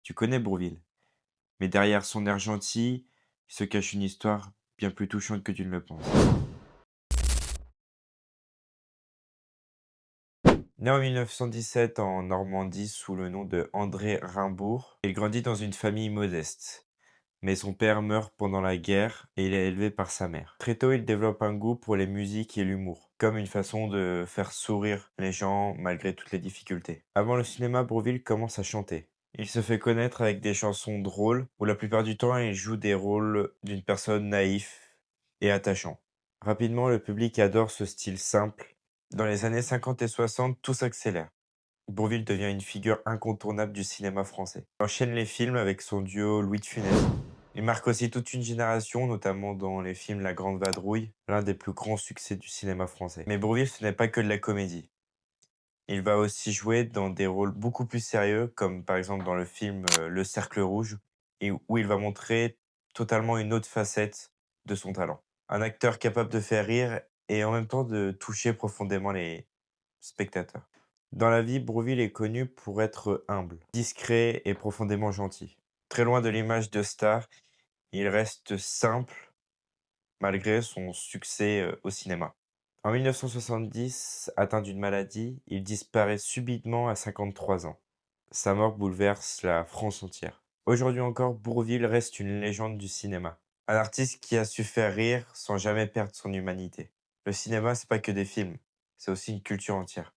Tu connais Bourvil, mais derrière son air gentil, il se cache une histoire bien plus touchante que tu ne le penses. Né en 1917 en Normandie sous le nom de André Rimbourg, il grandit dans une famille modeste. Mais son père meurt pendant la guerre et il est élevé par sa mère. Très tôt, il développe un goût pour les musiques et l'humour, comme une façon de faire sourire les gens malgré toutes les difficultés. Avant le cinéma, Bourvil commence à chanter. Il se fait connaître avec des chansons drôles, où la plupart du temps, il joue des rôles d'une personne naïf et attachant. Rapidement, le public adore ce style simple. Dans les années 50 et 60, tout s'accélère. Bourvil devient une figure incontournable du cinéma français. Il enchaîne les films avec son duo Louis de Funès. Il marque aussi toute une génération, notamment dans les films La Grande Vadrouille, l'un des plus grands succès du cinéma français. Mais Bourvil, ce n'est pas que de la comédie. Il va aussi jouer dans des rôles beaucoup plus sérieux, comme par exemple dans le film Le Cercle Rouge, et où il va montrer totalement une autre facette de son talent. Un acteur capable de faire rire et en même temps de toucher profondément les spectateurs. Dans la vie, Bourvil est connu pour être humble, discret et profondément gentil. Très loin de l'image de star, il reste simple malgré son succès au cinéma. En 1970, atteint d'une maladie, il disparaît subitement à 53 ans. Sa mort bouleverse la France entière. Aujourd'hui encore, Bourvil reste une légende du cinéma. Un artiste qui a su faire rire sans jamais perdre son humanité. Le cinéma, c'est pas que des films, c'est aussi une culture entière.